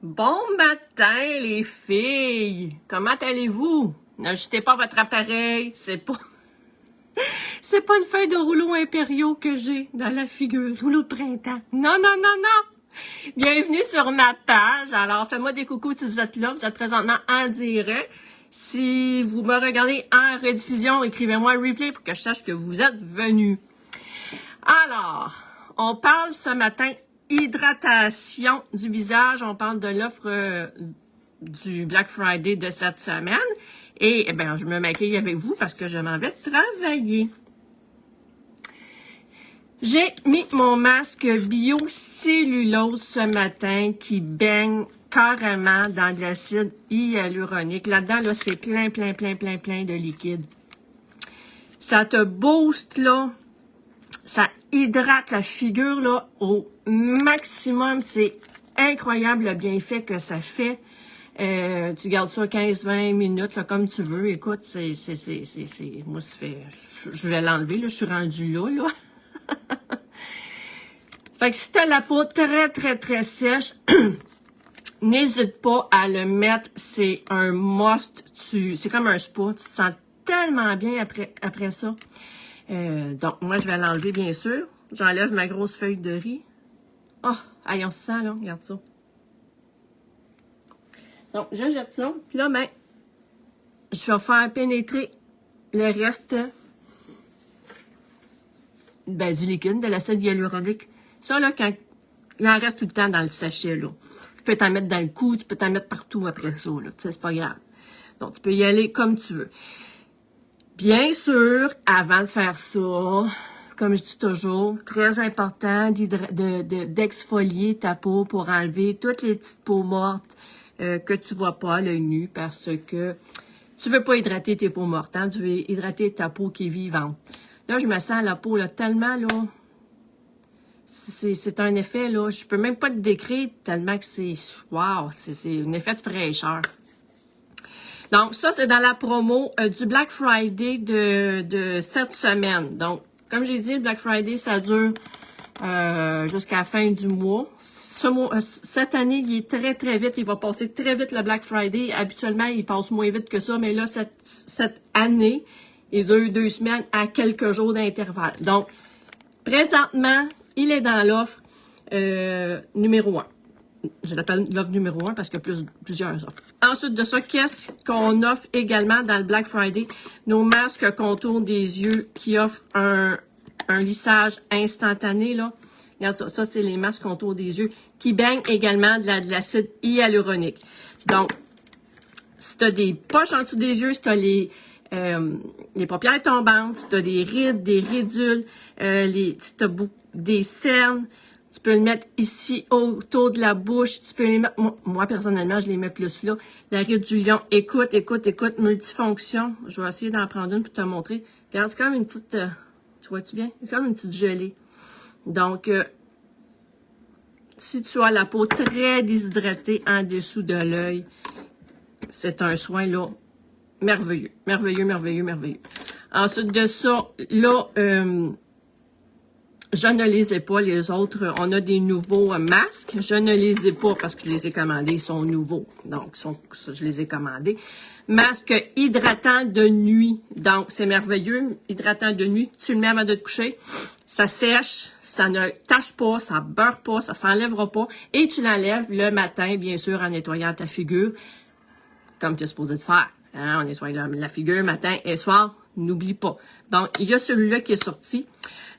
Bon matin, les filles! Comment allez-vous? N'ajoutez pas votre appareil, c'est pas une feuille de rouleau impériaux que j'ai dans la figure, rouleau de printemps. Non, non, non, non! Bienvenue sur ma page. Alors, faites-moi des coucous si vous êtes là, vous êtes présentement en direct. Si vous me regardez en rediffusion, écrivez-moi un replay pour que je sache que vous êtes venus. Alors, on parle ce matin hydratation du visage. On parle de l'offre du Black Friday de cette semaine. Et je me maquille avec vous parce que je m'en vais travailler. J'ai mis mon masque biocellulose ce matin qui baigne carrément dans de l'acide hyaluronique. Là-dedans, là, c'est plein de liquide. Ça te booste, là. Ça hydrate la figure là au maximum. C'est incroyable le bienfait que ça fait. Tu gardes ça 15-20 minutes là, comme tu veux. Écoute, moi, ça fait... Je vais l'enlever, là. Je suis rendue là. Fait que si t'as la peau très sèche, n'hésite pas à le mettre. C'est un must. C'est comme un spa. Tu te sens tellement bien après ça. Donc, moi, je vais l'enlever, bien sûr. J'enlève ma grosse feuille de riz. Oh, aïe, on se sent, là. Regarde ça. Donc, je jette ça. Puis là, je vais faire pénétrer le reste du liquide, de l'acide hyaluronique. Ça, là, quand il en reste tout le temps dans le sachet, là. Tu peux t'en mettre dans le cou, tu peux t'en mettre partout après ça, là. Tu sais, c'est pas grave. Donc, tu peux y aller comme tu veux. Bien sûr, avant de faire ça, comme je dis toujours, très important d'exfolier ta peau pour enlever toutes les petites peaux mortes que tu vois pas à l'œil nu parce que tu veux pas hydrater tes peaux mortes, hein? Tu veux hydrater ta peau qui est vivante. Là, je me sens la peau là, tellement, là, c'est un effet, là, je peux même pas te décrire tellement que c'est, wow, c'est un effet de fraîcheur. Donc, ça, c'est dans la promo du Black Friday de cette semaine. Donc, comme j'ai dit, le Black Friday, ça dure jusqu'à la fin du mois. Cette année, il est très vite. Il va passer très vite le Black Friday. Habituellement, il passe moins vite que ça. Mais là, cette année, il dure 2 semaines à quelques jours d'intervalle. Donc, présentement, il est dans l'offre numéro 1. Je l'appelle l'offre numéro 1 parce qu'il y a plusieurs offres. Ensuite de ça, qu'est-ce qu'on offre également dans le Black Friday? Nos masques contour des yeux qui offrent un lissage instantané, là. Regarde ça, c'est les masques contour des yeux qui baignent également de l'acide hyaluronique. Donc, si tu as des poches en dessous des yeux, si tu as les paupières tombantes, si tu as des rides, des ridules, si tu as des cernes, tu peux le mettre ici autour de la bouche. Tu peux les mettre, moi personnellement, je les mets plus là. La ride du lion, écoute, multifonction. Je vais essayer d'en prendre une pour te montrer. Regarde, c'est comme une petite, tu vois-tu bien? C'est comme une petite gelée. Donc, si tu as la peau très déshydratée en dessous de l'œil, c'est un soin là merveilleux. Ensuite de ça, là, je ne les ai pas, les autres. On a des nouveaux masques. Je ne les ai pas parce que je les ai commandés. Ils sont nouveaux. Donc, je les ai commandés. Masque hydratant de nuit. Donc, c'est merveilleux. Hydratant de nuit. Tu le mets avant de te coucher. Ça sèche. Ça ne tache pas. Ça beurre pas. Ça s'enlèvera pas. Et tu l'enlèves le matin, bien sûr, en nettoyant ta figure. Comme tu es supposé de faire. Hein? On nettoie la figure matin et soir. N'oublie pas. Donc, il y a celui-là qui est sorti.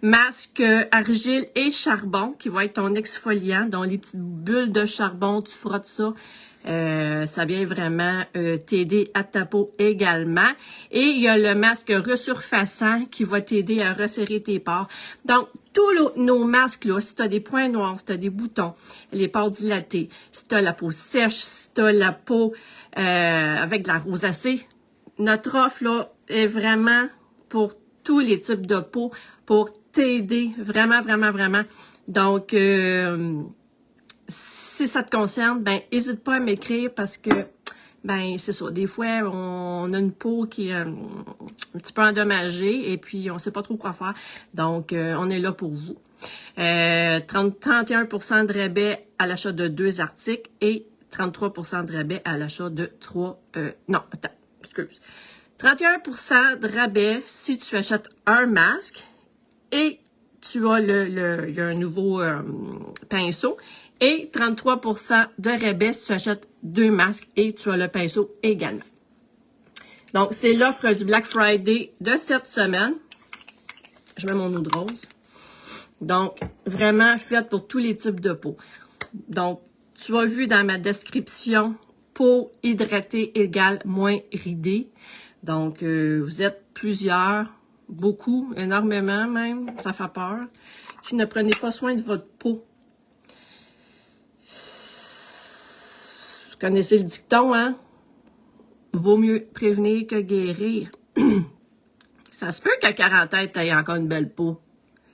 Masque argile et charbon, qui va être ton exfoliant. Donc, les petites bulles de charbon, tu frottes ça. Ça vient vraiment t'aider à ta peau également. Et il y a le masque resurfaçant qui va t'aider à resserrer tes pores. Donc, tous nos masques, là, si tu as des points noirs, si tu as des boutons, les pores dilatés, si tu as la peau sèche, si tu as la peau avec de la rosacée, notre offre là, est vraiment pour tous les types de peau, pour t'aider vraiment. Donc, si ça te concerne, n'hésite pas à m'écrire parce que, c'est ça. Des fois, on a une peau qui est un petit peu endommagée et puis on sait pas trop quoi faire. Donc, on est là pour vous. 31% de rabais à l'achat de 2 articles et 33% de rabais à l'achat de 3... non, attends, excuse. 31% de rabais si tu achètes un masque et tu as il y a un nouveau pinceau. Et 33% de rabais si tu achètes 2 masques et tu as le pinceau également. Donc, c'est l'offre du Black Friday de cette semaine. Je mets mon eau de rose. Donc, vraiment faite pour tous les types de peau. Donc, tu as vu dans ma description, peau hydratée égale moins ridée. Donc, vous êtes plusieurs, beaucoup, énormément même, ça fait peur, qui ne prenez pas soin de votre peau. Vous connaissez le dicton, hein? Vaut mieux prévenir que guérir. Ça se peut qu'à 40 ans, tu aies encore une belle peau.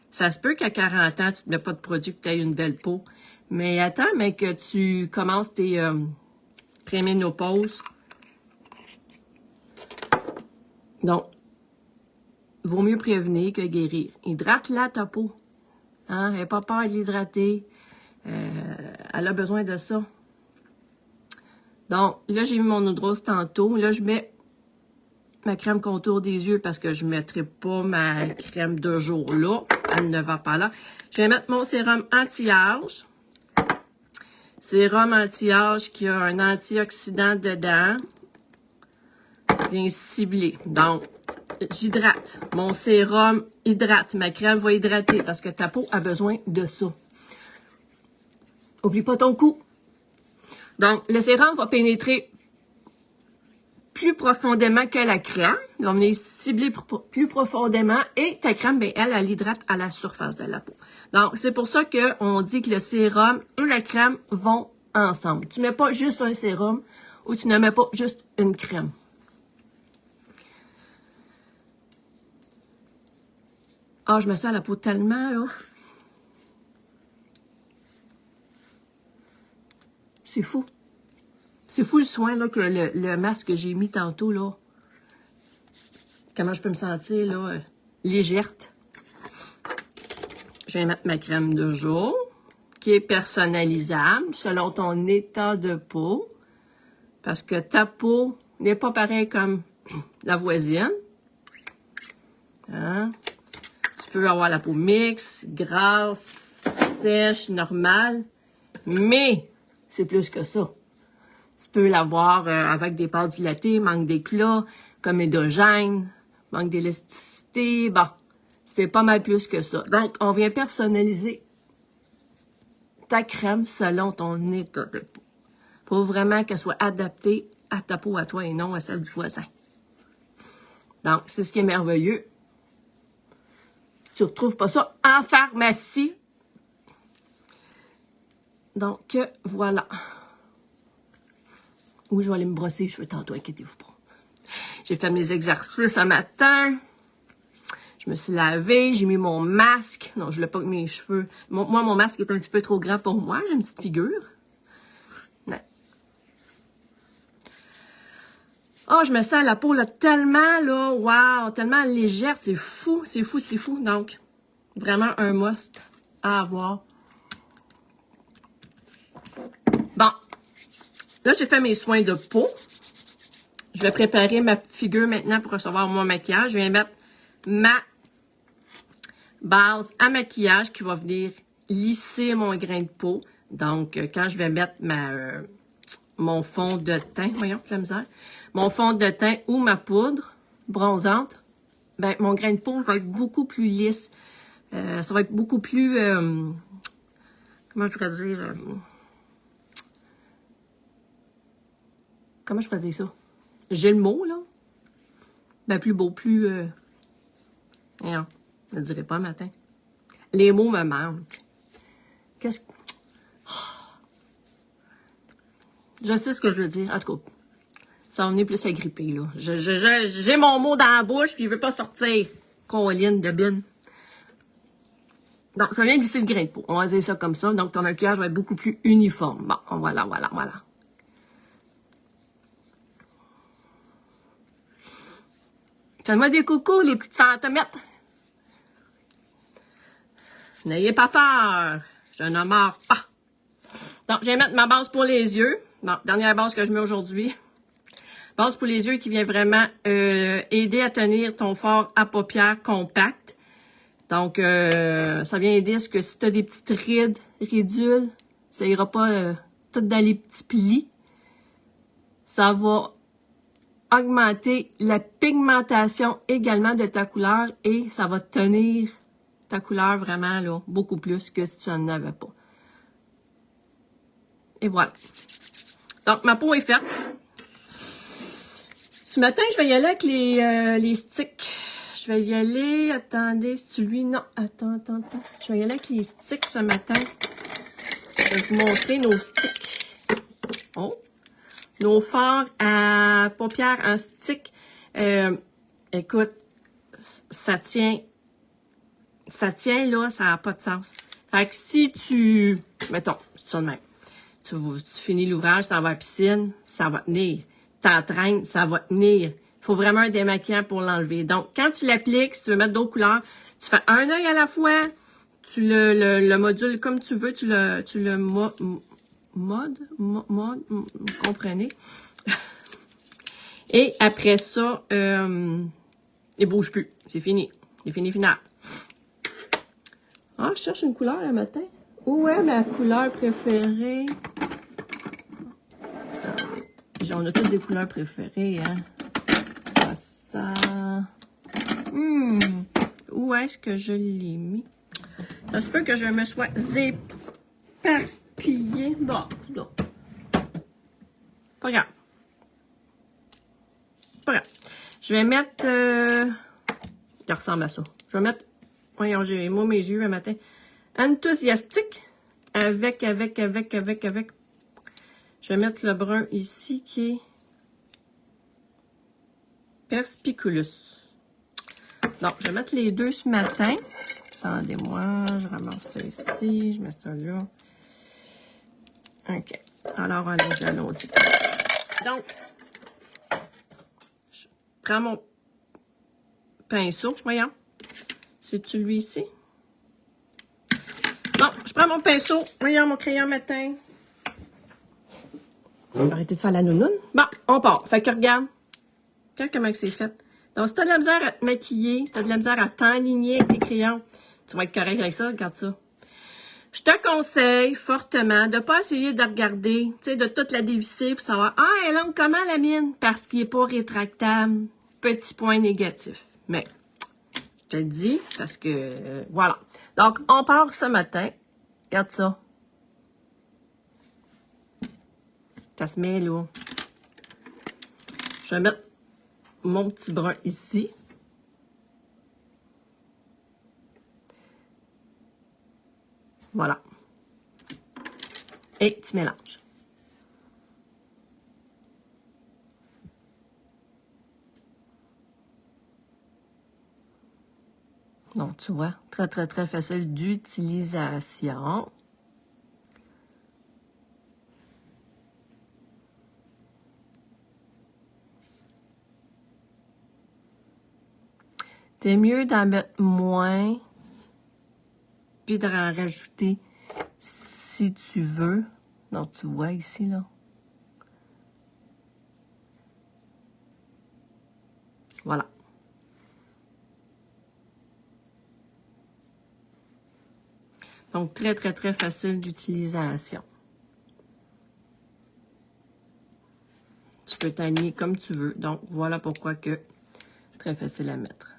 Ça se peut qu'à 40 ans, tu ne mets pas de produit que tu aies une belle peau. Mais attends, mais que tu commences tes préménopauses. Donc, vaut mieux prévenir que guérir. Hydrate-la ta peau. Hein? Elle n'a pas peur de l'hydrater. Elle a besoin de ça. Donc, là, j'ai mis mon eau de rose tantôt. Là, je mets ma crème contour des yeux parce que je ne mettrai pas ma crème de jour là. Elle ne va pas là. Je vais mettre mon sérum anti-âge. Sérum anti-âge qui a un antioxydant dedans. Bien ciblé. Donc, j'hydrate. Mon sérum hydrate. Ma crème va hydrater parce que ta peau a besoin de ça. Oublie pas ton cou. Donc, le sérum va pénétrer plus profondément que la crème. Il va venir cibler plus profondément et ta crème, ben, elle hydrate à la surface de la peau. Donc, c'est pour ça qu'on dit que le sérum et la crème vont ensemble. Tu ne mets pas juste un sérum ou tu ne mets pas juste une crème. Ah, je me sens la peau tellement, là. C'est fou. C'est fou le soin là, que le masque que j'ai mis tantôt, là. Comment je peux me sentir, là, légère. Je vais mettre ma crème de jour, qui est personnalisable selon ton état de peau. Parce que ta peau n'est pas pareille comme la voisine. Hein? Tu peux avoir la peau mixte, grasse, sèche, normale. Mais c'est plus que ça. Tu peux l'avoir avec des pores dilatées, manque d'éclat, comédogène, manque d'élasticité. Bon, c'est pas mal plus que ça. Donc, on vient personnaliser ta crème selon ton état de peau. Pour vraiment qu'elle soit adaptée à ta peau, à toi, et non à celle du voisin. Donc, c'est ce qui est merveilleux. Tu ne retrouves pas ça en pharmacie. Donc, voilà. Oui, je vais aller me brosser les cheveux tantôt, inquiétez-vous pas. J'ai fait mes exercices ce matin. Je me suis lavée, j'ai mis mon masque. Non, je ne l'ai pas mis mes cheveux. Moi, mon masque est un petit peu trop grand pour moi. J'ai une petite figure. Ouais. Oh, je me sens la peau là tellement, là, wow, tellement légère. C'est fou, c'est fou, c'est fou. Donc, vraiment un must à avoir. Bon. Là, j'ai fait mes soins de peau. Je vais préparer ma figure maintenant pour recevoir mon maquillage. Je vais mettre ma base à maquillage qui va venir lisser mon grain de peau. Donc, quand je vais mettre mon fond de teint, voyons, la misère, mon fond de teint ou ma poudre bronzante, ben, mon grain de peau va être beaucoup plus lisse. Ça va être beaucoup plus, comment je pourrais dire, comment je pourrais dire ça? J'ai le mot, là. Ben, plus beau, plus... non, je ne dirais pas matin. Les mots me manquent. Qu'est-ce que... Je sais ce que je veux dire. En tout cas, ça en est plus agrippé, là. J'ai mon mot dans la bouche, puis il veut pas sortir. Colline de bine. Donc, ça vient glisser le grain de peau. On va dire ça comme ça. Donc, ton maquillage va être beaucoup plus uniforme. Bon, voilà. Fais-moi des coucous, les petites fantomettes. N'ayez pas peur. Je ne meurs pas. Donc, je vais mettre ma base pour les yeux. Bon, dernière base que je mets aujourd'hui. Base pour les yeux qui vient vraiment aider à tenir ton fard à paupières compact. Donc, ça vient aider à ce que si tu as des petites ridules, ça ira pas tout dans les petits plis. Ça va augmenter la pigmentation également de ta couleur et ça va tenir ta couleur vraiment là beaucoup plus que si tu n'en avais pas. Et voilà. Donc, ma peau est faite. Ce matin, je vais y aller avec les sticks. Je vais y aller, attendez, c'est celui, non, attends. Je vais y aller avec les sticks ce matin. Je vais vous montrer nos sticks. Oh! Nos fards à paupières en stick. Écoute, ça tient là, ça n'a pas de sens. Fait que si tu, mettons, c'est ça de même. Tu finis l'ouvrage, tu t'en vas à la piscine, ça va tenir. T'entraînes, ça va tenir. Il faut vraiment un démaquillant pour l'enlever. Donc, quand tu l'appliques, si tu veux mettre d'autres couleurs, tu fais un œil à la fois, tu le modules comme tu veux, tu le mode, vous comprenez? Et après ça, il bouge plus. C'est fini. C'est fini, final. Ah, je cherche une couleur le matin. Où est ma couleur préférée? On a toutes des couleurs préférées, hein? Ça. Où est-ce que je l'ai mis? Ça se peut que je me sois éparpillée. Bon, non. Pas grave. Pas grave. Je vais mettre... Ça ressemble à ça. Je vais mettre... Voyons, j'ai moi mes yeux un matin. Enthousiastique. Avec. Je vais mettre le brun ici qui est Perspiculus. Donc, je vais mettre les deux ce matin. Attendez-moi, je ramasse ça ici, je mets ça là. OK. Alors, allons-y. Donc, je prends mon pinceau, voyons. C'est celui-ci. Bon, je prends mon pinceau, voyons mon crayon matin. Arrêtez de faire la nounoune. Bon, on part. Fait que regarde. Regarde comment c'est fait. Donc, si tu as de la misère à te maquiller, si tu as de la misère à t'enligner avec tes crayons, tu vas être correct avec ça, regarde ça. Je te conseille fortement de ne pas essayer de regarder, tu sais, de toute la dévisser pour savoir, ah, elle a comment la mine? Parce qu'il n'est pas rétractable. Petit point négatif. Mais, je te le dis, parce que, voilà. Donc, on part ce matin. Regarde ça. Ça se met là. Je vais mettre mon petit brun ici. Voilà. Et tu mélanges. Donc, tu vois, très, très, très facile d'utilisation. C'est mieux d'en mettre moins, puis d'en rajouter si tu veux. Donc, tu vois ici, là. Voilà. Donc, très, très, très facile d'utilisation. Tu peux t'aligner comme tu veux. Donc, voilà pourquoi que très facile à mettre.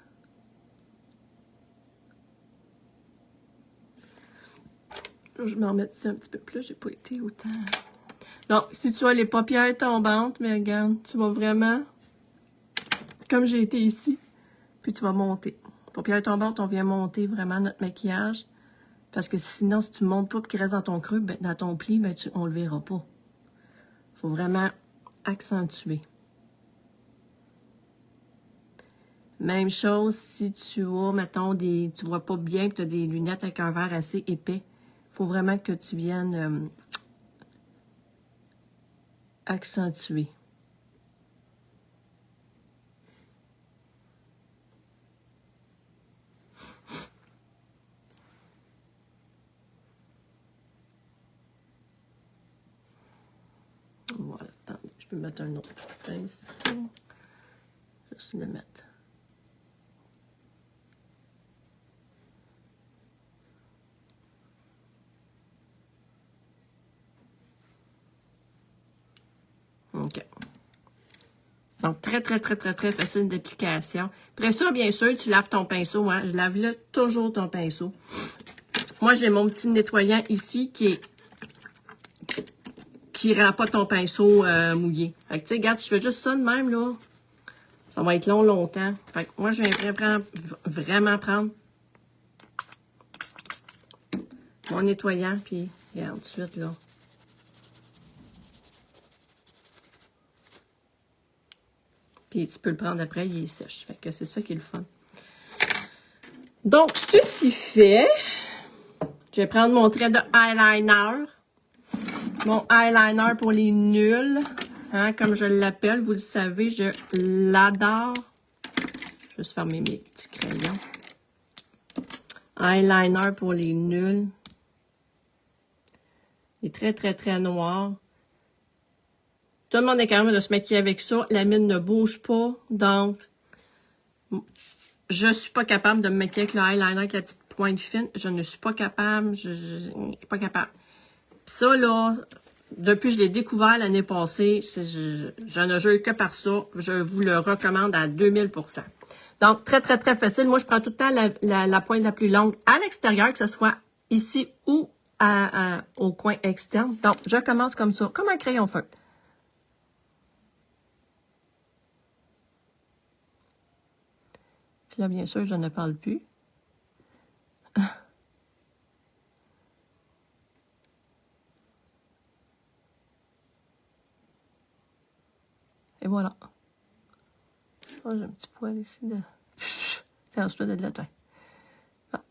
Je vais m'en mettre ici un petit peu plus. J'ai pas été autant. Donc, si tu as les paupières tombantes, mais regarde, tu vas vraiment, comme j'ai été ici, puis tu vas monter. Paupières tombantes, on vient monter vraiment notre maquillage. Parce que sinon, si tu ne montes pas et qu'il reste dans ton creux, ben, dans ton pli, ben, on le verra pas. Il faut vraiment accentuer. Même chose si tu as, mettons, tu vois pas bien et tu as des lunettes avec un verre assez épais. Il faut vraiment que tu viennes accentuer. Je peux mettre un autre petit pinceau. Juste le mettre. OK. Donc, très facile d'application. Après ça, bien sûr, tu laves ton pinceau. Hein? Je lave toujours ton pinceau. Moi, j'ai mon petit nettoyant ici qui rend pas ton pinceau mouillé. Fait que, tu sais, regarde, je fais juste ça de même, là. Ça va être longtemps. Fait que moi, je viens vraiment prendre mon nettoyant, puis, regarde, tout de suite, là. Puis, tu peux le prendre après, il est sèche. Fait que c'est ça qui est le fun. Donc, ceci fait, je vais prendre mon trait de eyeliner. Mon eyeliner pour les nuls. Hein, comme je l'appelle, vous le savez, je l'adore. Je vais juste fermer mes petits crayons. Eyeliner pour les nuls. Il est très noir. Tout le monde est capable de se maquiller avec ça. La mine ne bouge pas. Donc, je suis pas capable de me maquiller avec le eyeliner avec la petite pointe fine. Je ne suis pas capable. Je suis pas capable. Puis ça, là, depuis que je l'ai découvert l'année passée, je ne joue que par ça. Je vous le recommande à 2000%. Donc, très facile. Moi, je prends tout le temps la pointe la plus longue à l'extérieur, que ce soit ici ou au coin externe. Donc, je commence comme ça, comme un crayon feutre. Puis là, bien sûr, je ne parle plus. Et voilà. Oh, j'ai un petit poil ici de... Tiens, je dois de là, toi. Ah.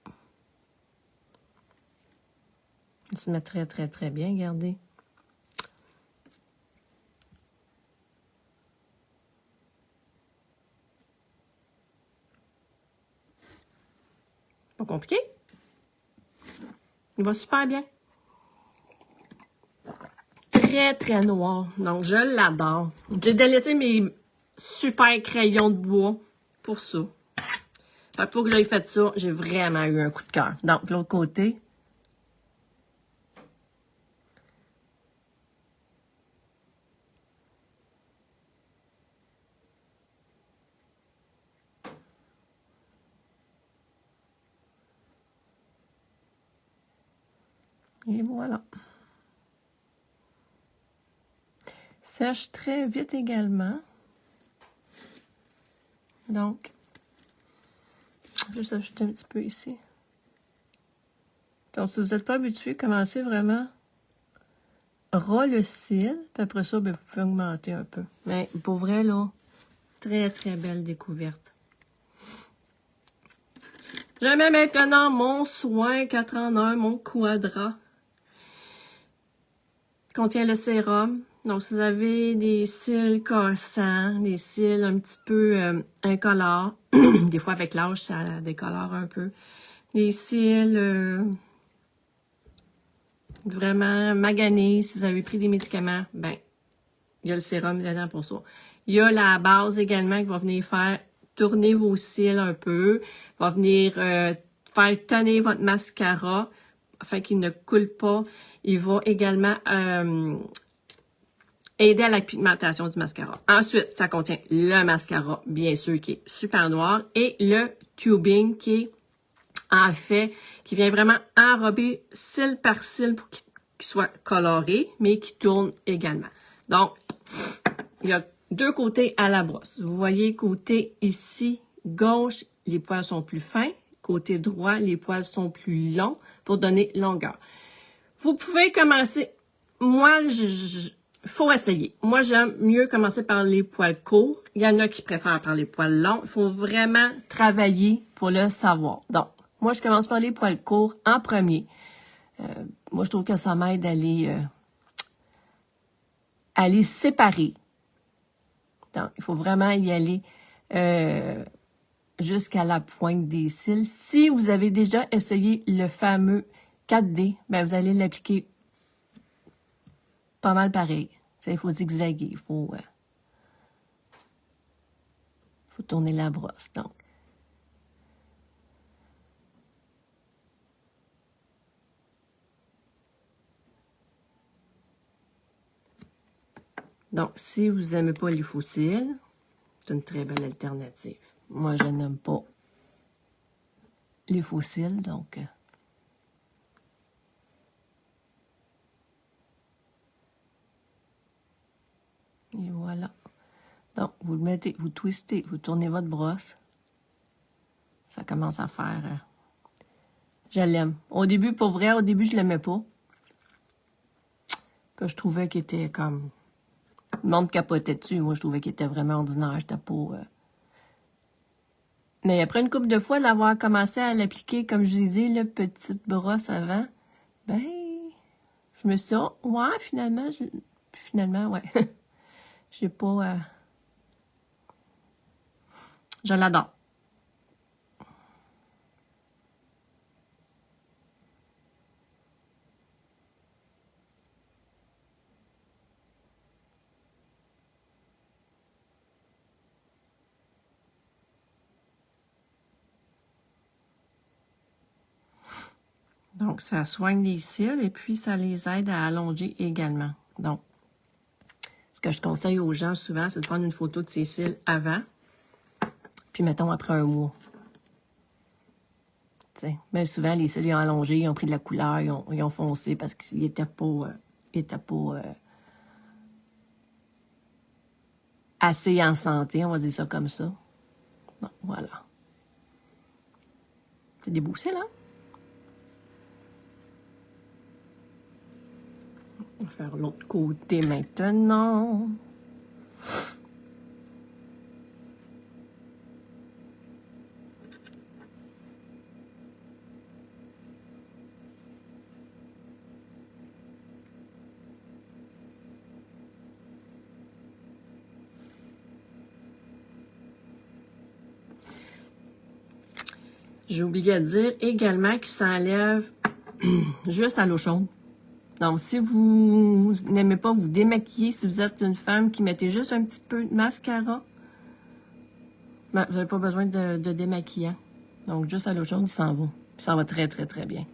Il se met très bien, regardez. Pas compliqué. Il va super bien. Très noir. Donc, je l'adore. J'ai délaissé mes super crayons de bois pour ça. Fait que pour que j'aille fait ça, j'ai vraiment eu un coup de cœur. Donc, l'autre côté. Et voilà. Sèche très vite également. Donc, juste ajouter un petit peu ici. Donc, si vous n'êtes pas habitué, commencez vraiment ras le cil. Puis après ça, ben, vous pouvez augmenter un peu. Mais pour vrai, là, très belle découverte. Je mets maintenant mon soin 4 en 1, mon Quadra. Contient le sérum. Donc, si vous avez des cils cassants, des cils un petit peu incolores, des fois avec l'âge, ça décolore un peu. Des cils vraiment maganés, si vous avez pris des médicaments, ben, il y a le sérum dedans pour ça. Il y a la base également qui va venir faire tourner vos cils un peu, va venir faire tonner votre mascara afin qu'il ne coule pas. Il va également aider à la pigmentation du mascara. Ensuite, ça contient le mascara, bien sûr, qui est super noir, et le tubing qui est en fait, qui vient vraiment enrober cil par cil pour qu'il soit coloré, mais qui tourne également. Donc, il y a deux côtés à la brosse. Vous voyez, côté ici, gauche, les poils sont plus fins. Côté droit, les poils sont plus longs pour donner longueur. Vous pouvez commencer, moi, faut essayer. Moi, j'aime mieux commencer par les poils courts. Il y en a qui préfèrent par les poils longs. Il faut vraiment travailler pour le savoir. Donc, moi, je commence par les poils courts en premier. Moi, je trouve que ça m'aide à les séparer. Donc, il faut vraiment y aller jusqu'à la pointe des cils. Si vous avez déjà essayé le fameux 4D, ben vous allez l'appliquer pas mal pareil. Il faut zigzaguer, il faut tourner la brosse. Donc, si vous n'aimez pas les fossiles, c'est une très belle alternative. Moi, je n'aime pas les fossiles, donc... Et voilà. Donc, vous le mettez, vous twistez, vous tournez votre brosse. Ça commence à faire... je l'aime. Au début, pour vrai, au début, je l'aimais pas. Puis je trouvais qu'il était comme... Le monde capotait dessus. Moi, je trouvais qu'il était vraiment ordinaire. J'étais pas... Mais après une couple de fois d'avoir commencé à l'appliquer, comme je disais, la petite brosse avant, ben, je me suis dit, oh, ouais, finalement, ouais. J'ai pas... je l'adore. Donc, ça soigne les cils et puis ça les aide à allonger également. Donc, ce que je conseille aux gens souvent, c'est de prendre une photo de ses cils avant, puis mettons après un mois. T'sais, bien souvent, les cils ils ont allongé, ils ont pris de la couleur, ils ont foncé parce qu'ils n'étaient pas, assez en santé, on va dire ça comme ça. Bon, voilà. C'est des beaux cils, hein? On va faire l'autre côté maintenant. J'ai oublié de dire également qu'il s'enlève juste à l'eau chaude. Donc, si vous n'aimez pas vous démaquiller, si vous êtes une femme qui mettez juste un petit peu de mascara, ben, vous n'avez pas besoin de démaquillant. Donc, juste à l'eau chaude, il s'en va. Puis ça va très, très, très bien.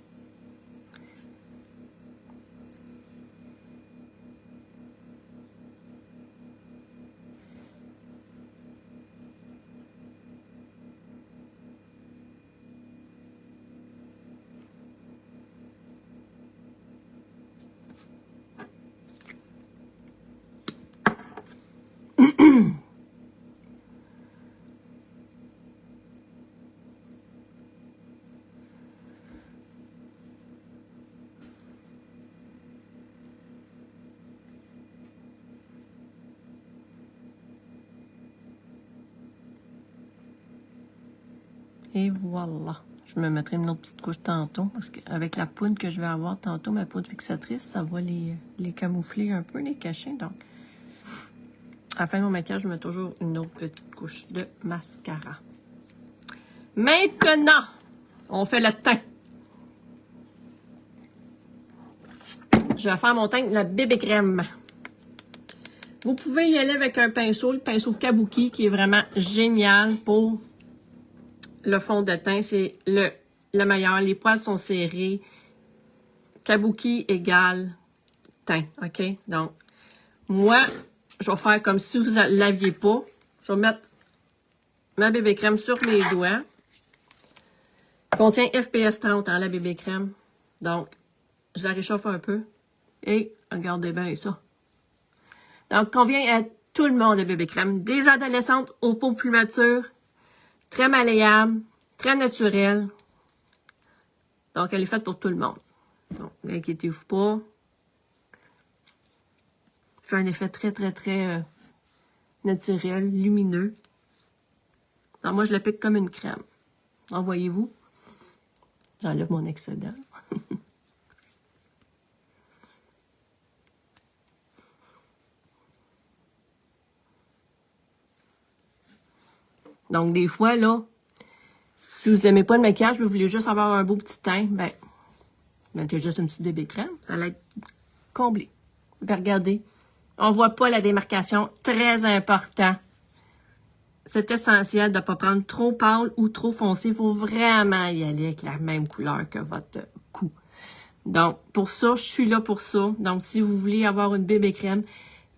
Et voilà. Je me mettrai une autre petite couche tantôt, parce qu'avec la poudre que je vais avoir tantôt, ma poudre fixatrice, ça va les camoufler un peu, les cacher. Donc, à la fin de mon maquillage, je mets toujours une autre petite couche de mascara. Maintenant, on fait le teint. Je vais faire mon teint de la bébé crème. Vous pouvez y aller avec un pinceau, le pinceau Kabuki, qui est vraiment génial pour le fond de teint. C'est le meilleur. Les poils sont serrés. Kabuki égale teint, OK? Donc, moi, je vais faire comme si vous ne l'aviez pas. Je vais mettre ma bébé crème sur mes doigts. Contient FPS 30, hein, la bébé crème. Donc, je la réchauffe un peu. Et regardez bien ça. Donc, convient à tout le monde, la bébé crème. Des adolescentes aux peaux plus matures, très malléable, très naturelle. Donc, elle est faite pour tout le monde. Donc, inquiétez-vous pas. Fait un effet très, très, très naturel, lumineux. Donc, moi, je l'applique comme une crème. Donc, voyez-vous, j'enlève mon excédent. Donc, des fois, là, si vous n'aimez pas le maquillage, vous voulez juste avoir un beau petit teint, ben, mettez juste une petite bébé crème, ça va être comblé. Ben, regardez, On voit pas la démarcation, très important. C'est essentiel de ne pas prendre trop pâle ou trop foncé. Il faut vraiment y aller avec la même couleur que votre cou. Donc, pour ça, je suis là pour ça. Donc, si vous voulez avoir une bébé crème,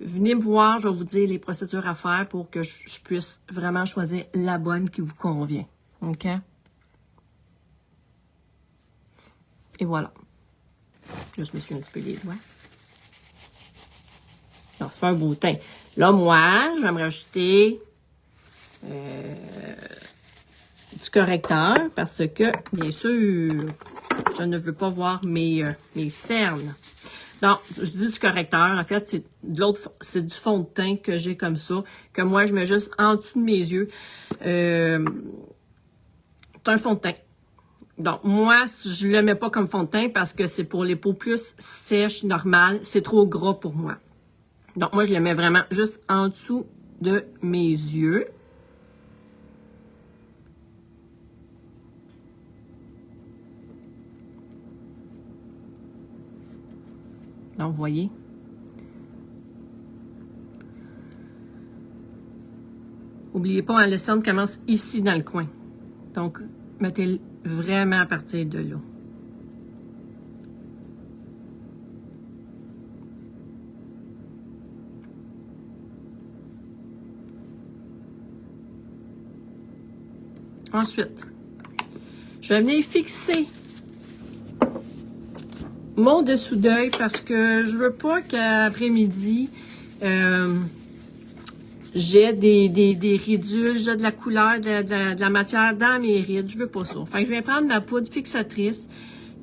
venez me voir, je vais vous dire les procédures à faire pour que je puisse vraiment choisir la bonne qui vous convient. OK? Et voilà. Là, je me suis un petit peu les doigts. Alors, ça fait un beau teint. Là, moi, je vais me rajouter du correcteur parce que, bien sûr, je ne veux pas voir mes cernes. Donc, je dis du correcteur. En fait, c'est du fond de teint que j'ai comme ça, que moi, je mets juste en dessous de mes yeux. C'est un fond de teint. Donc, moi, je le mets pas comme fond de teint parce que c'est pour les peaux plus sèches, normales. C'est trop gras pour moi. Donc, moi, je le mets vraiment juste en dessous de mes yeux. Donc, vous voyez. N'oubliez pas, hein, le centre commence ici dans le coin. Donc, mettez vraiment à partir de là. Ensuite, je vais venir fixer mon dessous d'œil parce que je veux pas qu'après-midi, j'ai des ridules, j'ai de la couleur, de la matière dans mes rides. Je veux pas ça. Fait que je vais prendre ma poudre fixatrice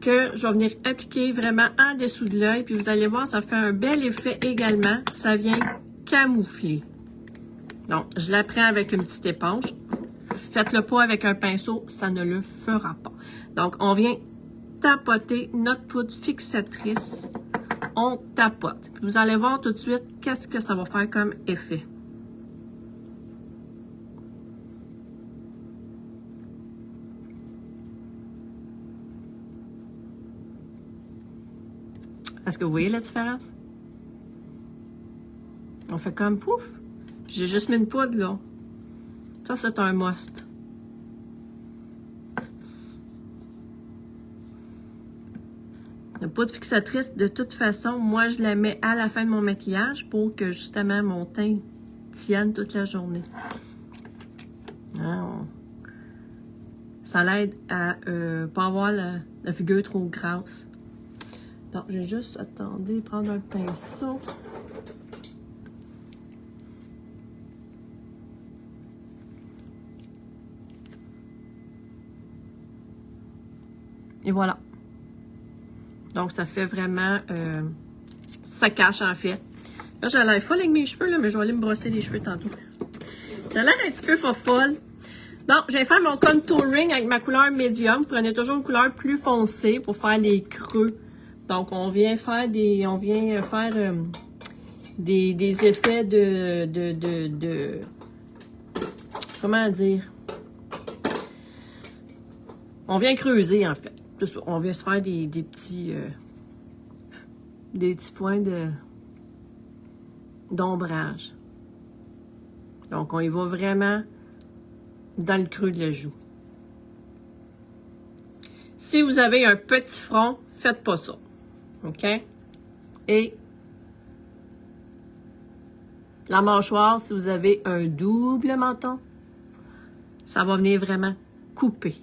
que je vais venir appliquer vraiment en dessous de l'œil. Puis vous allez voir, ça fait un bel effet également. Ça vient camoufler. Donc, je la prends avec une petite éponge. Faites-le pas avec un pinceau, ça ne le fera pas. Donc, on vient tapoter notre poudre fixatrice. On tapote. Puis vous allez voir tout de suite qu'est-ce que ça va faire comme effet. Est-ce que vous voyez la différence? On fait comme pouf. J'ai juste mis une poudre, là. Ça, c'est un must. La poudre fixatrice, de toute façon, moi, je la mets à la fin de mon maquillage pour que, justement, mon teint tienne toute la journée. Ah, ça l'aide à pas avoir la figure trop grasse. Donc, j'ai juste, attendez, prendre un pinceau. Et voilà. Donc, ça fait vraiment... ça cache, en fait. Là, j'ai l'air folle avec mes cheveux, là, mais je vais aller me brosser les cheveux tantôt. Ça a l'air un petit peu folle. Donc, je vais faire mon contouring avec ma couleur médium. Prenez toujours une couleur plus foncée pour faire les creux. Donc, on vient faire des effets de comment dire? On vient creuser, en fait. On vient se faire des petits points d'ombrage. Donc, on y va vraiment dans le creux de la joue. Si vous avez un petit front, faites pas ça. OK? Et la mâchoire, si vous avez un double menton, ça va venir vraiment couper.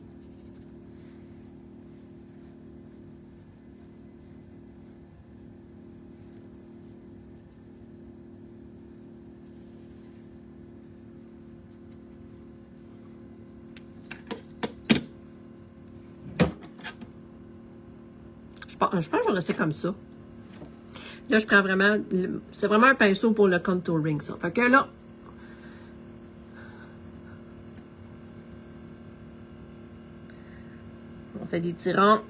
Je pense que je vais rester comme ça. Là, je prends vraiment... C'est vraiment un pinceau pour le contouring, ça. Fait que là... On fait des tirants.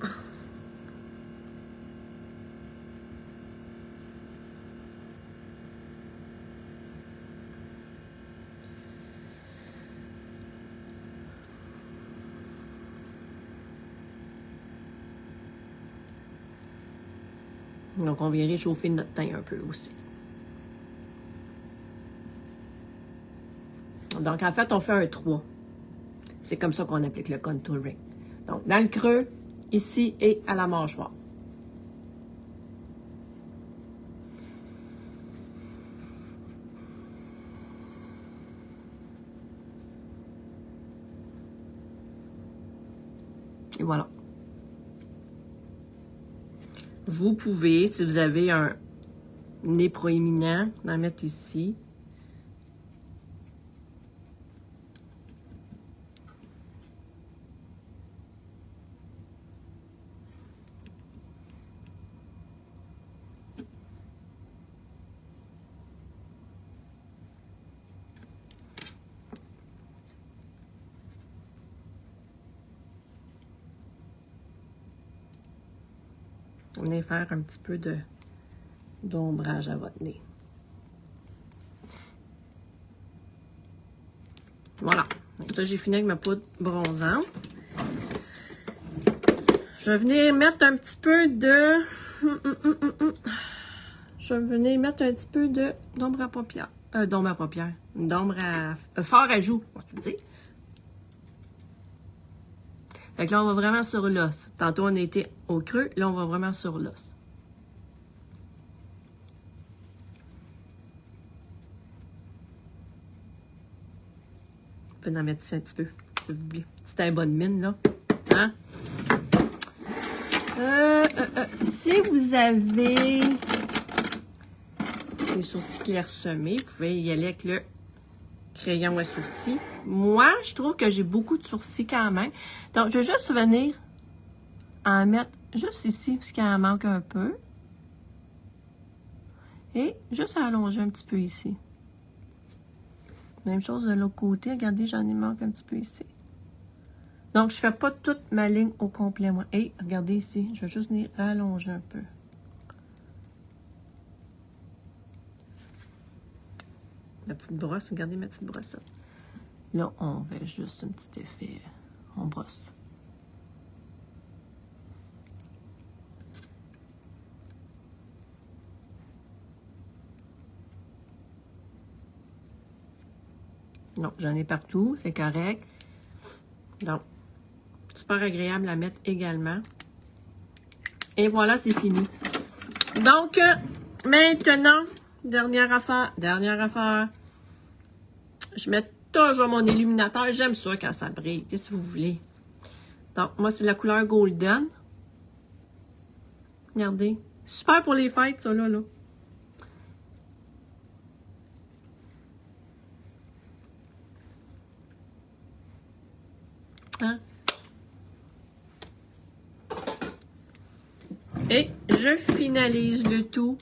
Donc, on vient réchauffer notre teint un peu aussi. Donc, en fait, on fait un 3. C'est comme ça qu'on applique le contouring. Donc, dans le creux, ici et à la mâchoire. Et voilà. Vous pouvez, si vous avez un nez proéminent, en mettre ici. Venez faire un petit peu d'ombrage à votre nez. Voilà. Donc ça, j'ai fini avec ma poudre bronzante. Je vais venir mettre un petit peu de... Je vais venir mettre un petit peu d'ombre à paupières. D'ombre à paupières. D'ombre à... fard à joues, on va dire. Fait que là, on va vraiment sur l'os. Tantôt, on était au creux. Là, on va vraiment sur l'os. Vous pouvez en mettre ici un petit peu, si vous voulez. C'est un bonne mine, là. Hein? Si vous avez les sourcils clairsemés, vous pouvez y aller avec le crayon à sourcils. Moi, je trouve que j'ai beaucoup de sourcils quand même. Donc, je vais juste venir en mettre juste ici, parce qu'il en manque un peu. Et juste allonger un petit peu ici. Même chose de l'autre côté. Regardez, j'en ai manque un petit peu ici. Donc, je ne fais pas toute ma ligne au complet, moi. Et regardez ici, je vais juste venir allonger un peu. La petite brosse, regardez ma petite brosse. Là, on fait juste un petit effet. On brosse. Non, j'en ai partout, c'est correct. Donc, super agréable à mettre également. Et voilà, c'est fini. Donc, maintenant, dernière affaire. Je mets toujours mon illuminateur. J'aime ça quand ça brille. Qu'est-ce que vous voulez? Donc, moi, c'est la couleur Golden. Regardez. Super pour les fêtes, ça, là. Hein? Et je finalise le tout.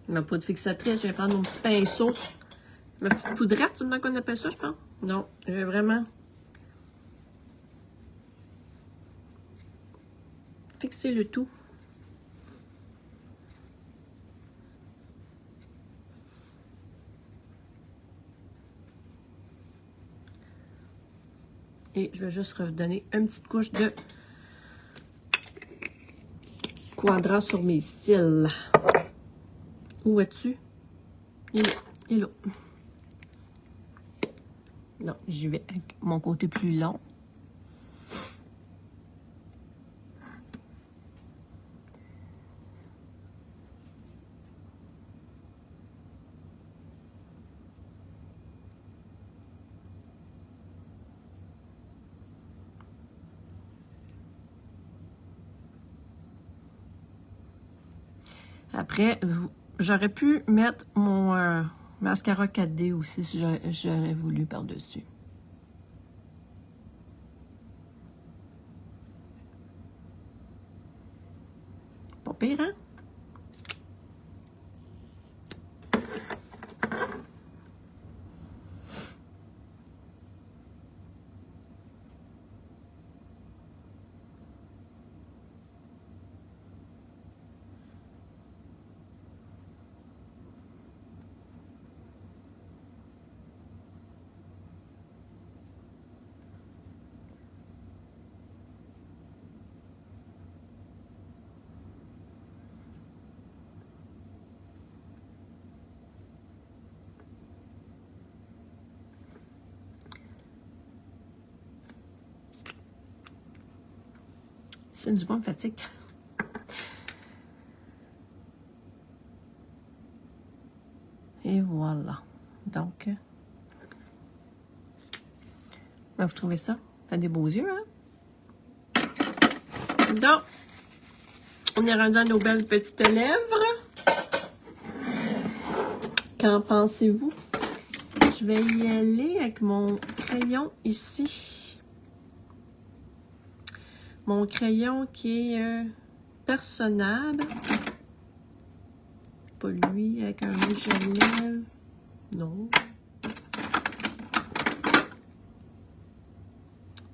Ma poudre fixatrice, je vais prendre mon petit pinceau. Ma petite poudrette, c'est le nom qu'on appelle ça, je pense. Non, je vais vraiment fixer le tout. Et je vais juste redonner une petite couche de quadrat sur mes cils. Où es-tu? Il est là. Non, j'y vais avec mon côté plus long. Après, j'aurais pu mettre mon mascara 4D aussi si j'aurais voulu par-dessus. Pas pire, hein? C'est du bon me fatigue. Et voilà. Donc, vous trouvez ça? Ça fait des beaux yeux, hein? Donc, on est rendu à nos belles petites lèvres. Qu'en pensez-vous? Je vais y aller avec mon crayon ici. Mon crayon qui est personnable. Pas lui, avec un rouge à lèvres. Non.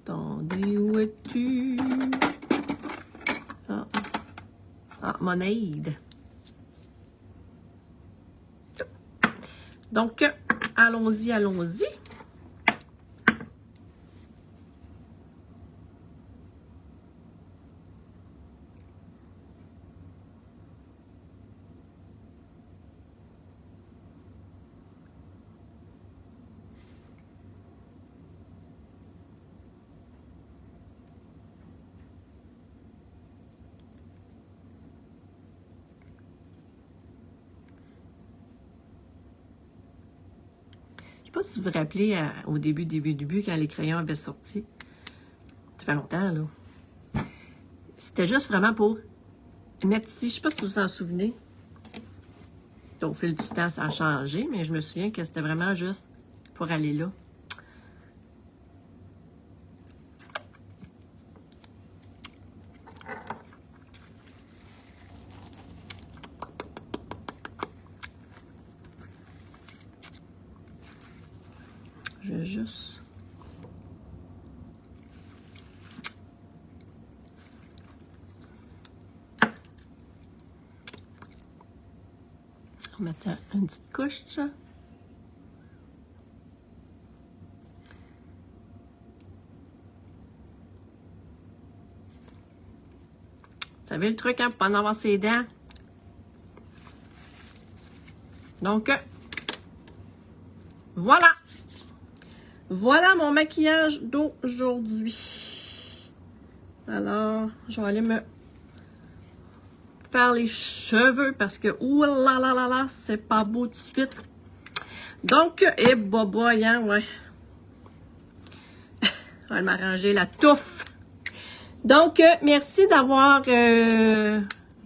Attendez, où es-tu? Ah, mon aide. Donc, allons-y, allons-y. Je ne sais pas si vous vous rappelez au début, quand les crayons avaient sorti. Ça fait longtemps, là. C'était juste vraiment pour mettre ici. Je ne sais pas si vous vous en souvenez. Au fil du temps, ça a changé, mais je me souviens que c'était vraiment juste pour aller là. Je vais juste... mettre une petite couche, ça. Vous savez le truc, hein, pour pas en avoir ses dents. Donc, voilà. Voilà mon maquillage d'aujourd'hui. Alors, je vais aller me faire les cheveux parce que, ouh c'est pas beau tout de suite. Donc, et boboy, hein, ouais. On va m'arranger la touffe. Donc, merci d'avoir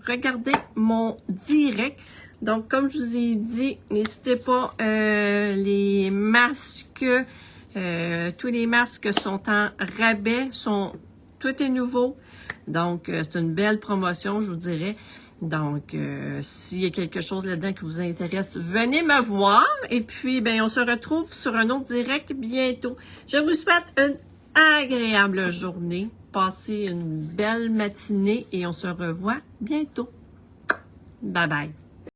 regardé mon direct. Donc, comme je vous ai dit, n'hésitez pas, les masques, tous les masques sont en rabais, tout est nouveau. Donc, c'est une belle promotion, je vous dirais. Donc, s'il y a quelque chose là-dedans qui vous intéresse, venez me voir. Et puis, ben, on se retrouve sur un autre direct bientôt. Je vous souhaite une agréable journée. Passez une belle matinée et on se revoit bientôt. Bye bye.